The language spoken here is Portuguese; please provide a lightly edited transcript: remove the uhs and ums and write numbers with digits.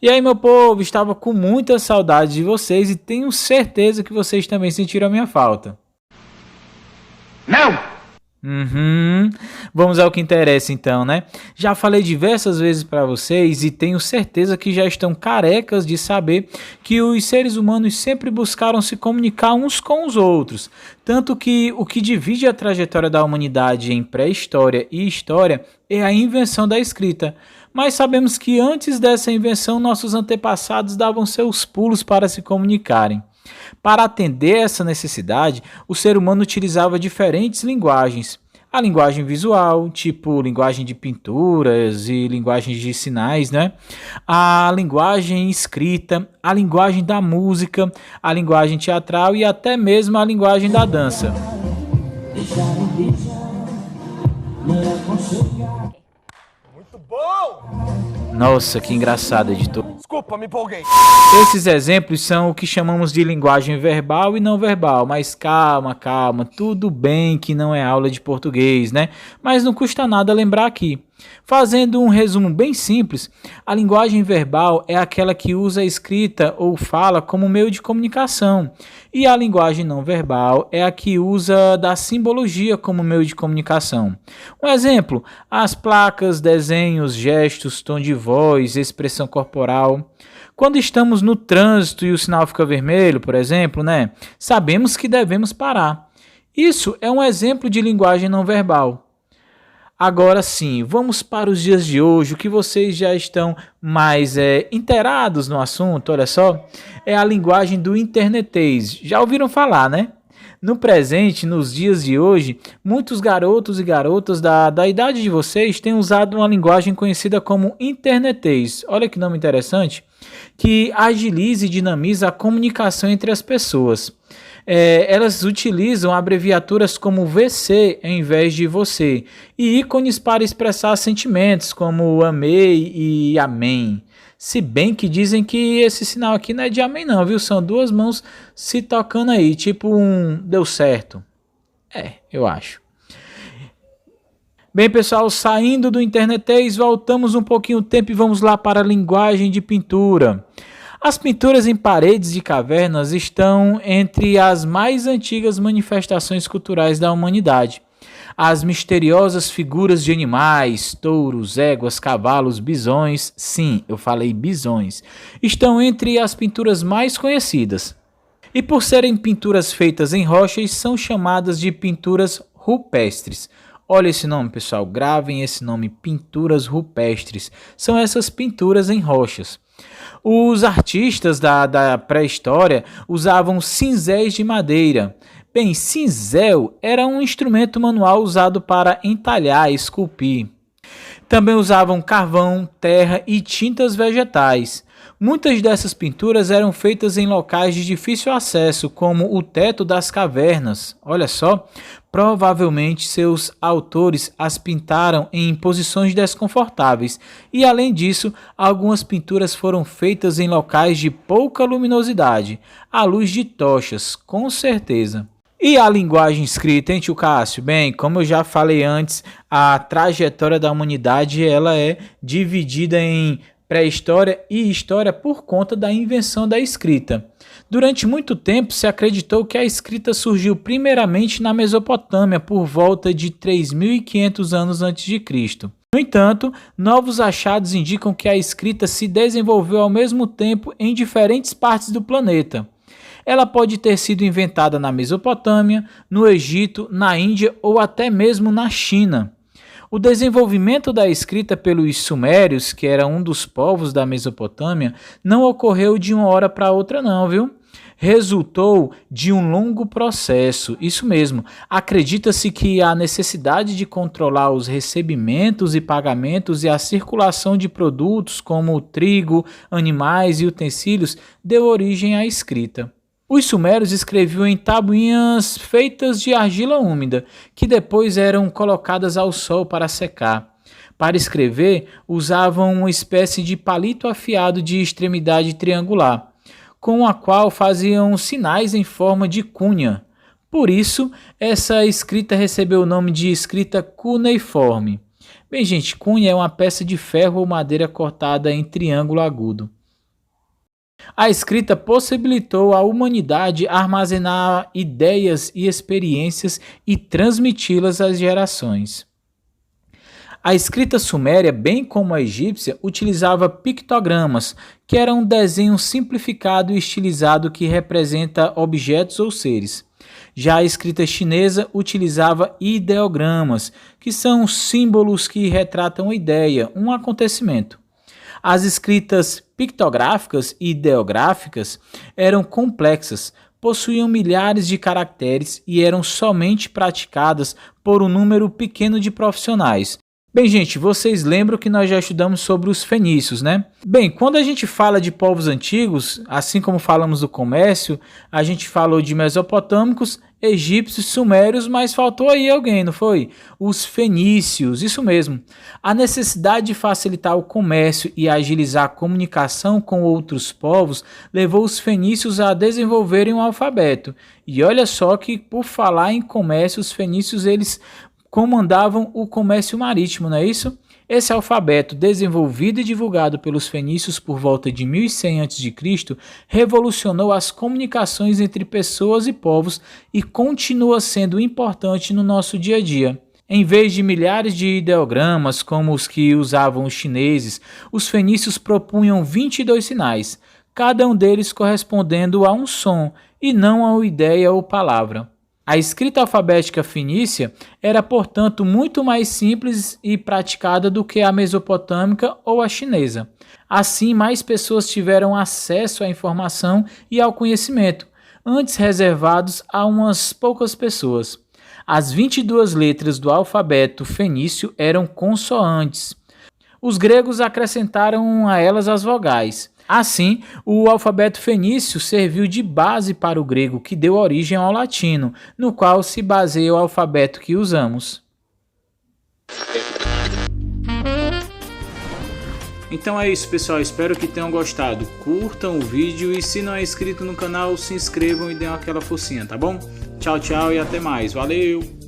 E aí, meu povo, estava com muita saudade de vocês e tenho certeza que vocês também sentiram a minha falta. Não! Uhum. Vamos ao que interessa então, né? Já falei diversas vezes para vocês e tenho certeza que já estão carecas de saber que os seres humanos sempre buscaram se comunicar uns com os outros. Tanto que o que divide a trajetória da humanidade em pré-história e história é a invenção da escrita. Mas sabemos que antes dessa invenção, nossos antepassados davam seus pulos para se comunicarem. Para atender essa necessidade, o ser humano utilizava diferentes linguagens. A linguagem visual, tipo linguagem de pinturas e linguagens de sinais, né? A linguagem escrita, a linguagem da música, a linguagem teatral e até mesmo a linguagem da dança. Muito bom! Nossa, que engraçado, editor. Desculpa, me empolguei. Esses exemplos são o que chamamos de linguagem verbal e não verbal, mas calma, tudo bem que não é aula de português, né? Mas não custa nada lembrar aqui. Fazendo um resumo bem simples, a linguagem verbal é aquela que usa a escrita ou fala como meio de comunicação, e a linguagem não verbal é a que usa da simbologia como meio de comunicação. Um exemplo, as placas, desenhos, gestos, tom de voz, expressão corporal. Quando estamos no trânsito e o sinal fica vermelho, por exemplo, né, sabemos que devemos parar. Isso é um exemplo de linguagem não verbal. Agora sim, vamos para os dias de hoje, o que vocês já estão mais inteirados no assunto, olha só, é a linguagem do internetês. Já ouviram falar, né? No presente, nos dias de hoje, muitos garotos e garotas da idade de vocês têm usado uma linguagem conhecida como internetês. Olha que nome interessante, que agiliza e dinamiza a comunicação entre as pessoas. Elas utilizam abreviaturas como VC em vez de você e ícones para expressar sentimentos como amei e amém. Se bem que dizem que esse sinal aqui não é de amém não, viu? São duas mãos se tocando aí, tipo um deu certo. Eu acho. Bem, pessoal, saindo do internetês, voltamos um pouquinho o tempo e vamos lá para a linguagem de pintura. As pinturas em paredes de cavernas estão entre as mais antigas manifestações culturais da humanidade. As misteriosas figuras de animais, touros, éguas, cavalos, bisões, sim, eu falei bisões, estão entre as pinturas mais conhecidas. E por serem pinturas feitas em rochas, são chamadas de pinturas rupestres. Olha esse nome, pessoal, gravem esse nome, pinturas rupestres. São essas pinturas em rochas. Os artistas da pré-história usavam cinzéis de madeira. Bem, cinzel era um instrumento manual usado para entalhar e esculpir. Também usavam carvão, terra e tintas vegetais. Muitas dessas pinturas eram feitas em locais de difícil acesso, como o teto das cavernas. Olha só, provavelmente seus autores as pintaram em posições desconfortáveis. E além disso, algumas pinturas foram feitas em locais de pouca luminosidade, à luz de tochas, com certeza. E a linguagem escrita, hein, tio Cássio? Bem, como eu já falei antes, a trajetória da humanidade ela é dividida em pré-história e história por conta da invenção da escrita. Durante muito tempo se acreditou que a escrita surgiu primeiramente na Mesopotâmia por volta de 3.500 anos antes de Cristo. No entanto, novos achados indicam que a escrita se desenvolveu ao mesmo tempo em diferentes partes do planeta. Ela pode ter sido inventada na Mesopotâmia, no Egito, na Índia ou até mesmo na China. O desenvolvimento da escrita pelos sumérios, que era um dos povos da Mesopotâmia, não ocorreu de uma hora para outra não, viu? Resultou de um longo processo, isso mesmo. Acredita-se que a necessidade de controlar os recebimentos e pagamentos e a circulação de produtos como trigo, animais e utensílios deu origem à escrita. Os sumérios escreviam em tabuinhas feitas de argila úmida, que depois eram colocadas ao sol para secar. Para escrever, usavam uma espécie de palito afiado de extremidade triangular, com a qual faziam sinais em forma de cunha. Por isso, essa escrita recebeu o nome de escrita cuneiforme. Bem, gente, cunha é uma peça de ferro ou madeira cortada em triângulo agudo. A escrita possibilitou à humanidade armazenar ideias e experiências e transmiti-las às gerações. A escrita suméria, bem como a egípcia, utilizava pictogramas, que era um desenho simplificado e estilizado que representa objetos ou seres. Já a escrita chinesa utilizava ideogramas, que são símbolos que retratam uma ideia, um acontecimento. As escritas pictográficas e ideográficas eram complexas, possuíam milhares de caracteres e eram somente praticadas por um número pequeno de profissionais. Bem, gente, vocês lembram que nós já estudamos sobre os fenícios, né? Bem, quando a gente fala de povos antigos, assim como falamos do comércio, a gente falou de mesopotâmicos, egípcios, sumérios, mas faltou aí alguém, não foi? Os fenícios, isso mesmo. A necessidade de facilitar o comércio e agilizar a comunicação com outros povos levou os fenícios a desenvolverem um alfabeto. E olha só que, por falar em comércio, os fenícios, eles comandavam o comércio marítimo, não é isso? Esse alfabeto, desenvolvido e divulgado pelos fenícios por volta de 1100 a.C., revolucionou as comunicações entre pessoas e povos e continua sendo importante no nosso dia a dia. Em vez de milhares de ideogramas como os que usavam os chineses, os fenícios propunham 22 sinais, cada um deles correspondendo a um som e não a uma ideia ou palavra. A escrita alfabética fenícia era, portanto, muito mais simples e praticada do que a mesopotâmica ou a chinesa. Assim, mais pessoas tiveram acesso à informação e ao conhecimento, antes reservados a umas poucas pessoas. As 22 letras do alfabeto fenício eram consoantes. Os gregos acrescentaram a elas as vogais. Assim, o alfabeto fenício serviu de base para o grego, que deu origem ao latino, no qual se baseia o alfabeto que usamos. Então é isso, pessoal. Espero que tenham gostado. Curtam o vídeo e, se não é inscrito no canal, se inscrevam e dêem aquela forcinha, tá bom? Tchau, tchau e até mais. Valeu!